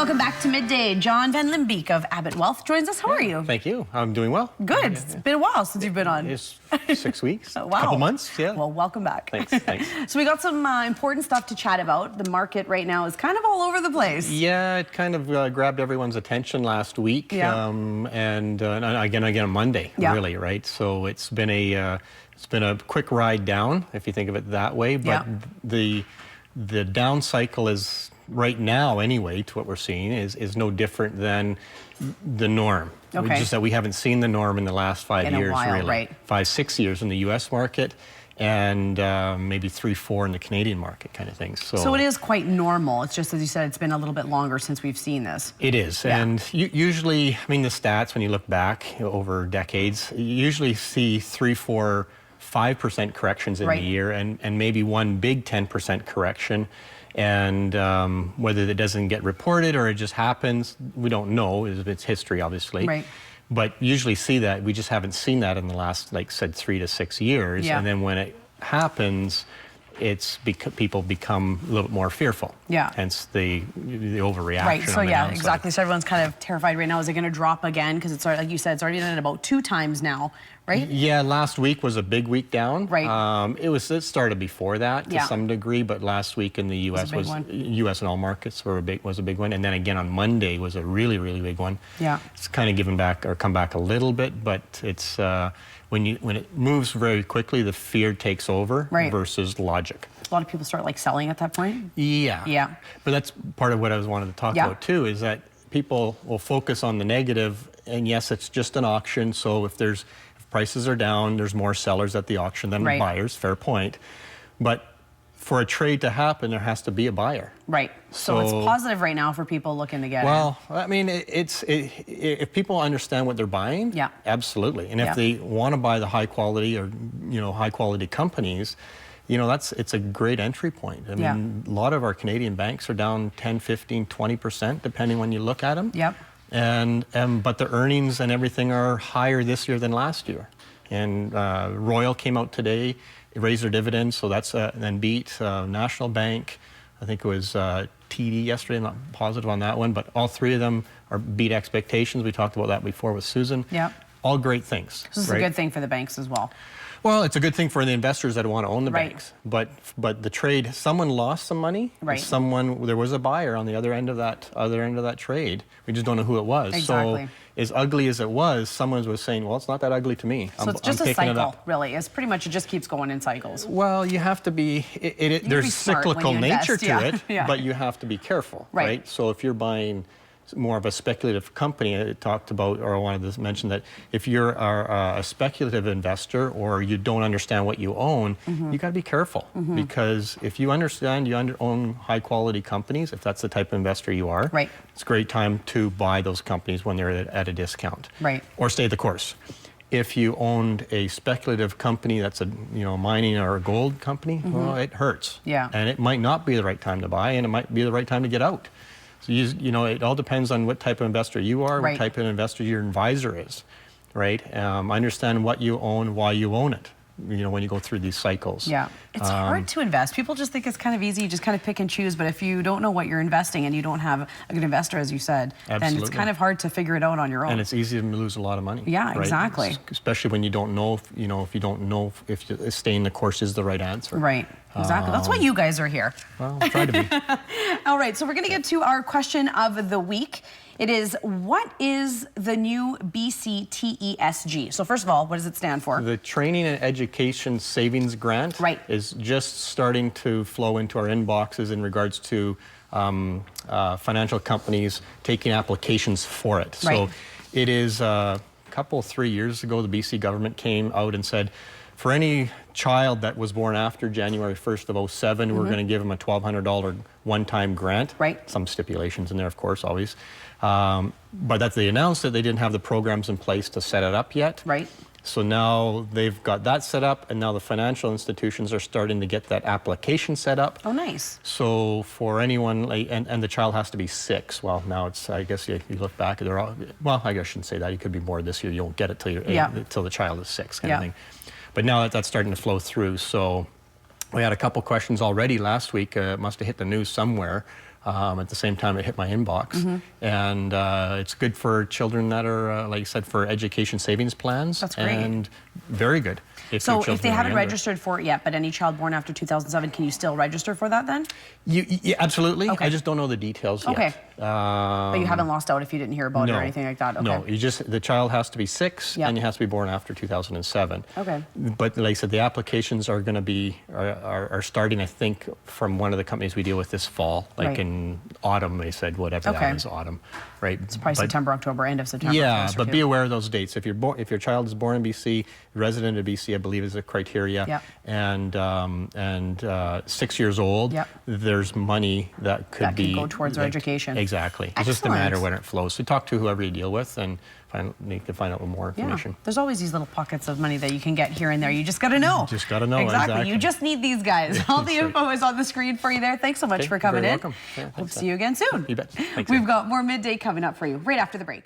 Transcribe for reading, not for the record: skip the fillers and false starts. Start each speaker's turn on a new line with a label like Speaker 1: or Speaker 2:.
Speaker 1: Welcome back to Midday. John Van Limbeek of Abbott Wealth joins us. How are you?
Speaker 2: Thank you. I'm doing well.
Speaker 1: Good. It's been a while since you've been on.
Speaker 2: It's 6 weeks.
Speaker 1: Oh, wow.
Speaker 2: Couple months, yeah.
Speaker 1: Well, welcome back.
Speaker 2: Thanks.
Speaker 1: So we got some important stuff to chat about. The market right now is kind of all over the place.
Speaker 2: Yeah, it kind of grabbed everyone's attention last week.
Speaker 1: Yeah.
Speaker 2: And again on Monday,
Speaker 1: Yeah.
Speaker 2: really, right? So it's been a quick ride down, if you think of it that way. But the down cycle is right now, anyway, to what we're seeing is no different than the norm.
Speaker 1: Okay.
Speaker 2: Just that we haven't seen the norm in the last 5 years,
Speaker 1: a while,
Speaker 2: really.
Speaker 1: right.
Speaker 2: 5-6 years in the U.S. market, and maybe 3-4 in the Canadian market, kind of thing.
Speaker 1: So it is quite normal. It's just, as you said, it's been a little bit longer since we've seen this.
Speaker 2: It is,
Speaker 1: Yeah.
Speaker 2: and usually, I mean, the stats, when you look back over decades, you usually see 3-4-5% corrections in
Speaker 1: Right.
Speaker 2: the year, and maybe one big 10% correction. And whether that doesn't get reported or it just happens, we don't know. It's history, obviously.
Speaker 1: Right.
Speaker 2: But usually see that. We just haven't seen that in the last, like I said, 3 to 6 years.
Speaker 1: Yeah.
Speaker 2: And then when it happens, it's people become a little bit more fearful.
Speaker 1: Yeah.
Speaker 2: Hence the overreaction.
Speaker 1: Right, so
Speaker 2: on the
Speaker 1: yeah,
Speaker 2: downside.
Speaker 1: exactly. So everyone's kind of terrified right now. Is it going to drop again? Because it's already, like you said, it's already done it about 2 times now, right?
Speaker 2: Yeah, last week was a big week down.
Speaker 1: Right.
Speaker 2: It started before that to
Speaker 1: Yeah.
Speaker 2: some degree, but last week in the U.S.
Speaker 1: was a big one.
Speaker 2: U.S. and all markets was a big one, and then again on Monday was a really big one.
Speaker 1: Yeah.
Speaker 2: It's kind of given back or come back a little bit, but it's when it moves very quickly, the fear takes over versus logic.
Speaker 1: A lot of people start like selling at that point.
Speaker 2: Yeah.
Speaker 1: Yeah.
Speaker 2: But that's part of what I was wanting to talk about too, is that people will focus on the negative, and yes, it's just an auction, so if prices are down, there's more sellers at the auction than buyers, fair point. But for a trade to happen, there has to be a buyer.
Speaker 1: Right. So it's positive right now for people looking to get in.
Speaker 2: Well, I mean, if people understand what they're buying, absolutely. And if they want to buy the high quality or, high quality companies, it's a great entry point. I mean, a lot of our Canadian banks are down 10, 15, 20%, depending when you look at them.
Speaker 1: Yep.
Speaker 2: But the earnings and everything are higher this year than last year. And Royal came out today, raised their dividends, so that's then beat National Bank. I think it was TD yesterday. I'm not positive on that one, but all 3 of them beat expectations. We talked about that before with Susan.
Speaker 1: Yep.
Speaker 2: All great things.
Speaker 1: This is a good thing for the banks as well.
Speaker 2: Well, it's a good thing for the investors that want to own the banks. But the trade, someone lost some money.
Speaker 1: Right.
Speaker 2: There was a buyer on the other end of that trade. We just don't know who it was.
Speaker 1: Exactly.
Speaker 2: So as ugly as it was, someone was saying, well, it's not that ugly to me.
Speaker 1: So it's just a cycle, really. It's pretty much, it just keeps going in cycles.
Speaker 2: Well, you have to be, there's cyclical nature to it, but you have to be careful, right? So if you're buying more of a speculative company, I talked about, or I wanted to mention that if you're a speculative investor or you don't understand what you own, you got to be careful, because if you understand you own high quality companies, if that's the type of investor you are, it's a great time to buy those companies when they're at a discount, or stay the course. If you owned a speculative company that's a mining or a gold company, well, it hurts, and it might not be the right time to buy, and it might be the right time to get out. So it all depends on what type of investor you are, what type of investor your advisor is, right? Understand what you own, why you own it, when you go through these cycles.
Speaker 1: Yeah, it's hard to invest. People just think it's kind of easy, you just kind of pick and choose, but if you don't know what you're investing and you don't have a good investor, as you said, then it's kind of hard to figure it out on your own.
Speaker 2: And it's easy to lose a lot of money.
Speaker 1: Yeah,
Speaker 2: right?
Speaker 1: exactly.
Speaker 2: Especially when you don't know, if staying the course is the right answer.
Speaker 1: Right, exactly. That's why you guys are here.
Speaker 2: Well, try to be.
Speaker 1: All right, so we're going to get to our question of the week. It is, what is the new BCTESG? So first of all, what does it stand for? The
Speaker 2: Training and Education Savings Grant is just starting to flow into our inboxes in regards to financial companies taking applications for it. So it is a couple, 3 years ago, the BC government came out and said, for any child that was born after January 1st of 2007, we're going to give them a $1,200 one-time grant. Some stipulations in there, of course, always. But that they announced that they didn't have the programs in place to set it up yet. So now they've got that set up, and now the financial institutions are starting to get that application set up.
Speaker 1: Oh, nice.
Speaker 2: So for anyone, and the child has to be 6. Well, now it's, I guess you look back, they're all, well, I guess I shouldn't say that. You could be more this year. You won't get it till you're 8, till the child is 6, kind of thing. But now that's starting to flow through. So we had a couple questions already last week. Must have hit the news somewhere At the same time, it hit my inbox. And it's good for children that are, like I said, for education savings plans.
Speaker 1: That's great.
Speaker 2: And very good.
Speaker 1: So if they haven't registered for it yet, but any child born after 2007, can you still register for that then?
Speaker 2: Yeah, absolutely.
Speaker 1: Okay.
Speaker 2: I just don't know the details yet.
Speaker 1: Okay. But you haven't lost out if you didn't hear about it or anything like that? Okay.
Speaker 2: No, the child has to be 6 and it has to be born after 2007.
Speaker 1: Okay.
Speaker 2: But like I said, the applications are going to be, are starting, I think, from one of the companies we deal with this fall, like in autumn, they said, whatever that is, autumn, right?
Speaker 1: It's probably September, October, end of September.
Speaker 2: Yeah, but be aware of those dates. If your child is born in BC, resident of BC, I believe is a criteria, and 6 years old, there's money that could
Speaker 1: go towards their education.
Speaker 2: Exactly.
Speaker 1: Excellent.
Speaker 2: It's just a matter when it flows. So talk to whoever you deal with and you can find out more information.
Speaker 1: There's always these little pockets of money that you can get here and there. You just got to know.
Speaker 2: Just got to know.
Speaker 1: Exactly. You just need these guys. All the info is on the screen for you there. Thanks so much for coming in.
Speaker 2: Welcome.
Speaker 1: Hope to see you again soon.
Speaker 2: You bet. Thanks,
Speaker 1: We've got more Midday coming up for you right after the break.